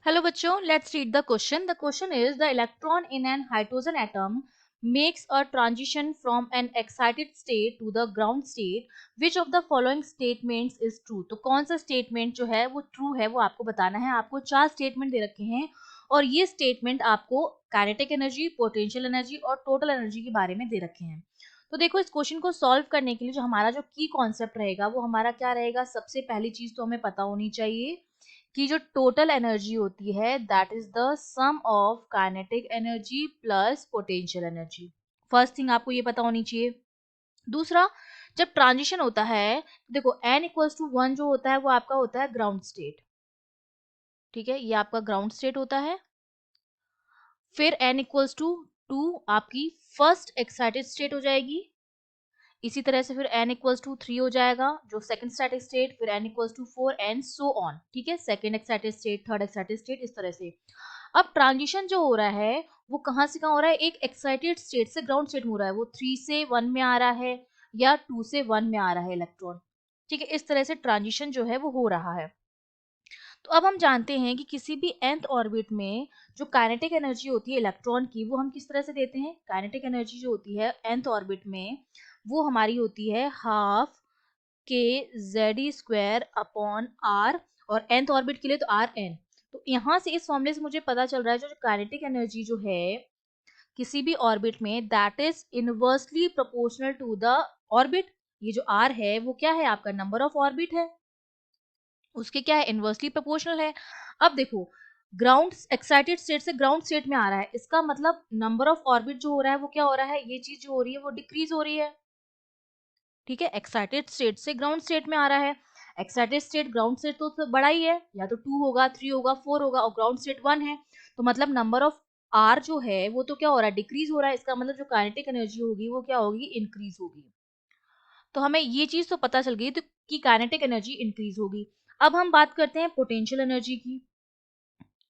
Hello बच्चों, let's read the question. The question is the electron in an hydrogen atom makes a transition from an excited state to the ground state. Which of the following statements is true? तो कौन सा statement जो है वो true है वो आपको बताना है. आपको 4 statement दे रखे हैं और ये statement आपको kinetic energy, potential energy और total energy के बारे में दे रखे हैं. तो देखो इस क्वेश्चन को सॉल्व करने के लिए जो हमारा जो की कॉन्सेप्ट रहेगा वो हमारा क्या रहेगा. सबसे पहली चीज तो हमें पता होनी चाहिए कि जो टोटल एनर्जी होती है that is the sum of kinetic energy plus potential energy. First thing आपको ये पता होनी चाहिए. दूसरा, जब ट्रांजिशन होता है देखो n इक्वल्स टू 1 जो होता है वो आपका होता है ग्राउंड स्टेट. ठीक है, ये आपका ग्राउंड स्टेट होता है. फिर n इक्वल्स टू 2 आपकी फर्स्ट एक्साइटेड स्टेट हो जाएगी. इसी तरह से फिर n इक्वल्स टू 3 हो जाएगा जो सेकंड स्टैटिक स्टेट. फिर n equals to 4 and so on. ठीक है, second excited state, third excited state, इस तरह से. अब ट्रांजिशन जो हो रहा है वो कहाँ से कहाँ हो रहा है. एक एक्साइटेड स्टेट से ग्राउंड स्टेट में हो रहा है. वो 3 से 1 में आ रहा है या 2 से 1 में आ रहा है इलेक्ट्रॉन. ठीक है, इस तरह से ट्रांजिशन जो है वो हो रहा है. तो अब हम जानते हैं कि किसी भी nth ऑर्बिट में जो काइनेटिक एनर्जी होती है इलेक्ट्रॉन की वो हम किस तरह से देते हैं. काइनेटिक एनर्जी जो होती है nth ऑर्बिट में वो हमारी होती है हाफ के जेड स्क्वायर अपॉन आर. और nth ऑर्बिट के लिए तो आर एन. तो यहाँ से इस फॉर्मूले से मुझे पता चल रहा है जो काइनेटिक एनर्जी जो है किसी भी ऑर्बिट में that is inversely proportional to the orbit. ये जो आर है वो क्या है, आपका नंबर ऑफ ऑर्बिट है, उसके क्या है, इनवर्सली प्रोपोर्शनल है. अब देखो ग्राउंड एक्साइटेड स्टेट से ग्राउंड स्टेट में आ रहा है, इसका मतलब नंबर ऑफ ऑर्बिट जो हो रहा है वो क्या हो रहा है, ये चीज जो हो रही है वो डिक्रीज हो रही है. ठीक है, एक्साइटेड स्टेट से ग्राउंड स्टेट में आ रहा है. एक्साइटेड स्टेट ग्राउंड स्टेट तो बड़ा ही है, या तो 2 होगा, 3 होगा, 4 होगा, और ग्राउंड स्टेट 1 है. तो मतलब नंबर ऑफ आर जो है वो तो क्या हो रहा है, डिक्रीज हो रहा है. इसका मतलब जो काइनेटिक एनर्जी होगी वो क्या होगी, इंक्रीज होगी. तो हमें ये चीज तो पता चल गई तो कि काइनेटिक एनर्जी इंक्रीज होगी. अब हम बात करते हैं पोटेंशियल एनर्जी की.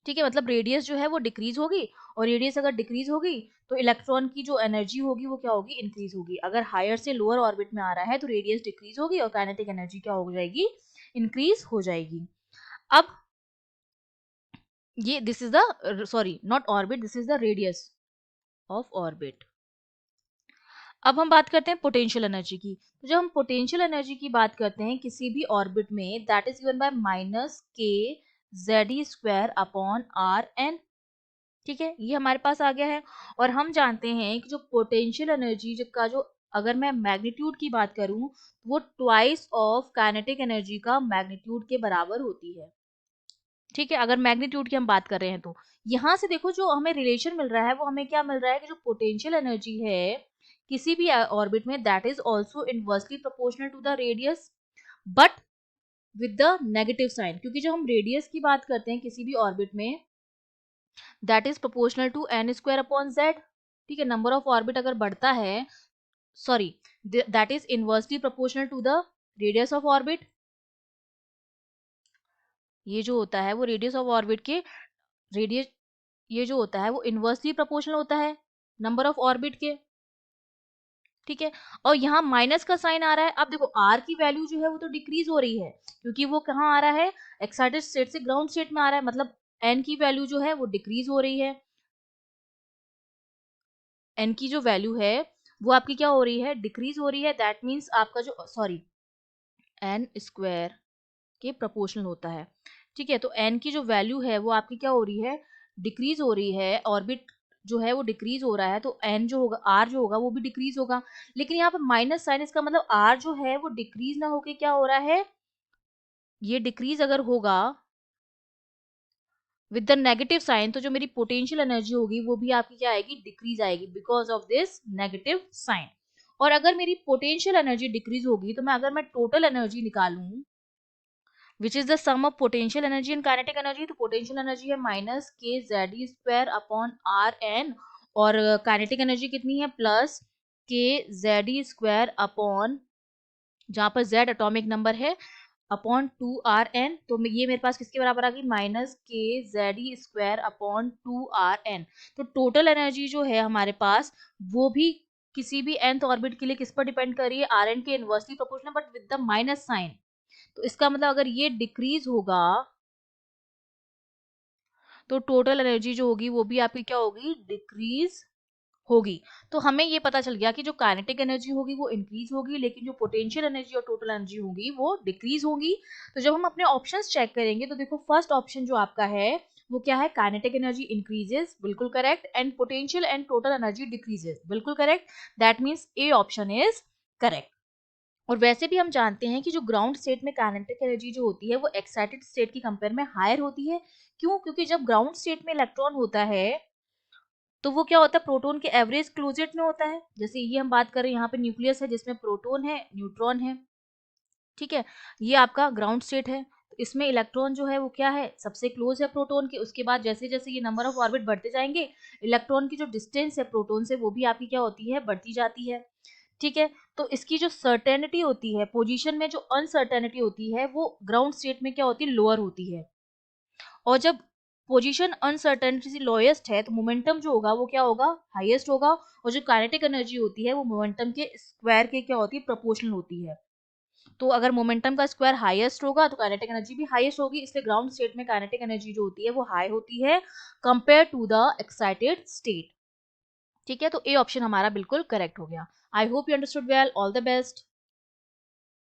ठीक है, मतलब रेडियस जो है वो डिक्रीज होगी, और रेडियस अगर डिक्रीज होगी तो इलेक्ट्रॉन की जो एनर्जी होगी वो क्या होगी, इंक्रीज होगी. अगर हायर से लोअर ऑर्बिट में आ रहा है तो रेडियस डिक्रीज होगी और काइनेटिक एनर्जी क्या हो जाएगी, इंक्रीज हो जाएगी. अब ये this is the sorry not orbit, this is the radius of orbit. अब हम बात करते हैं पोटेंशियल एनर्जी की. तो जब हम पोटेंशियल एनर्जी की बात करते हैं किसी भी ऑर्बिट में that is given by minus के Z square upon are N. ठीक है, ये हमारे पास आ गया है. और हम जानते हैं कि जो पोटेंशियल एनर्जी का जो अगर मैं मैग्नीट्यूड की बात करूं वो ट्वाइस ऑफ काइनेटिक एनर्जी का मैग्नीट्यूड के बराबर होती है. ठीक है, अगर मैग्नीट्यूड की हम बात कर रहे हैं तो यहाँ से देखो जो हमें रिलेशन मिल रहा है वो हमें क्या मिल रहा है कि जो पोटेंशियल एनर्जी है किसी भी ऑर्बिट में that is also inversely proportional to the radius but with the negative sign. क्योंकि जो हम रेडियस की बात करते हैं किसी भी ऑर्बिट में that is proportional to n square upon z. ठीक है, नंबर ऑफ ऑर्बिट अगर बढ़ता है sorry that is inversely proportional to the radius of orbit. ये जो होता है वो रेडियस ऑफ ऑर्बिट के रेडियस, ये जो होता है वो इनवर्सली प्रोपोर्शनल होता है नंबर ऑफ ऑर्बिट के. ठीक है, और यहाँ माइनस का साइन आ रहा है. अब देखो आर की वैल्यू जो है वो तो डिक्रीज हो रही है क्योंकि वो कहाँ आ रहा है, एक्साइटेड स्टेट से ग्राउंड स्टेट में आ रहा है. मतलब एन की वैल्यू जो है वो डिक्रीज हो रही है. एन की जो वैल्यू है वो आपकी क्या हो रही है, डिक्रीज हो रही है. दैट मीन्स आपका जो सॉरी एन स्क्वायर के प्रोपोर्शनल होता है. ठीक है, तो एन की जो वैल्यू है वो आपकी क्या हो रही है, डिक्रीज हो रही है. ऑर्बिट जो है वो डिक्रीज हो रहा है तो एन जो होगा, आर जो होगा वो भी डिक्रीज होगा. लेकिन यहाँ पे माइनस साइन, इसका मतलब आर जो है वो डिक्रीज ना होके क्या हो रहा है, ये डिक्रीज अगर होगा विद द नेगेटिव साइन तो जो मेरी पोटेंशियल एनर्जी होगी वो भी आपकी क्या आएगी, डिक्रीज आएगी because of this negative sign. और अगर मेरी पोटेंशियल एनर्जी डिक्रीज होगी तो मैं अगर मैं टोटल एनर्जी निकालूं which is the sum of potential energy and kinetic energy, तो पोटेंशियल एनर्जी है माइनस के Z square upon are n. और काइनेटिक एनर्जी कितनी है, plus k Z square upon जहां पर जेड एटॉमिक नंबर है अपॉन 2 RN. तो ये मेरे पास किसके बराबर आ गई, माइनस के जेड स्क्वायर अपॉन 2 RN. तो टोटल एनर्जी जो है हमारे पास वो भी किसी भी nth ऑर्बिट के लिए किस पर डिपेंड कर रही है, आर एन के inversely proportional but with the minus sign. तो इसका मतलब अगर ये डिक्रीज होगा तो टोटल एनर्जी जो होगी वो भी आपकी क्या होगी, डिक्रीज होगी। तो हमें ये पता चल गया कि जो काइनेटिक एनर्जी होगी वो इंक्रीज होगी, लेकिन जो पोटेंशियल एनर्जी और टोटल एनर्जी होगी वो डिक्रीज होगी। तो जब हम अपने ऑप्शंस चेक करेंगे तो देखो फर्स्ट ऑप्शन जो आपका है वो क्या है, काइनेटिक एनर्जी इंक्रीजेस, बिल्कुल correct, and potential and total energy decreases, बिल्कुल correct. That means A option is correct. और वैसे भी हम जानते हैं कि जो ग्राउंड स्टेट में काइनेटिक एनर्जी जो होती है वो एक्साइटेड स्टेट की कंपेयर में हायर होती है। क्यों? क्योंकि जब ग्राउंड स्टेट में इलेक्ट्रॉन होता है तो वो क्या होता है, प्रोटॉन के एवरेज क्लोजेट में होता है। जैसे ये हम बात कर रहे हैं, यहाँ पे न्यूक्लियस है जिसमें प्रोटॉन है, न्यूट्रॉन है, ठीक है। ये आपका ग्राउंड स्टेट है। तो इसमें इलेक्ट्रॉन जो है वो क्या है, सबसे क्लोज है प्रोटॉन के। उसके बाद जैसे जैसे ये नंबर ऑफ ऑर्बिट बढ़ते जाएंगे, इलेक्ट्रॉन की जो डिस्टेंस है प्रोटॉन से वो भी आपकी क्या होती है, बढ़ती जाती है, ठीक है। तो इसकी जो सर्टेनिटी होती है, पोजीशन में जो अनसर्टेनिटी होती है वो ग्राउंड स्टेट में क्या होती है, लोअर होती है। और जब पोजीशन अनसर्टेनिटी से लोएस्ट है तो मोमेंटम जो होगा वो क्या होगा, हाईएस्ट होगा। और जो काइनेटिक एनर्जी होती है वो मोमेंटम के स्क्वायर के क्या होती है, प्रोपोर्शनल होती है। तो अगर मोमेंटम का स्क्वायर हाईएस्ट होगा तो काइनेटिक एनर्जी भी हाईएस्ट होगी, इसलिए ग्राउंड स्टेट में काइनेटिक एनर्जी जो होती है वो हाई होती है compare to the excited state, ठीक है। तो ए ऑप्शन हमारा बिल्कुल करेक्ट हो गया। I hope you understood well, all the best.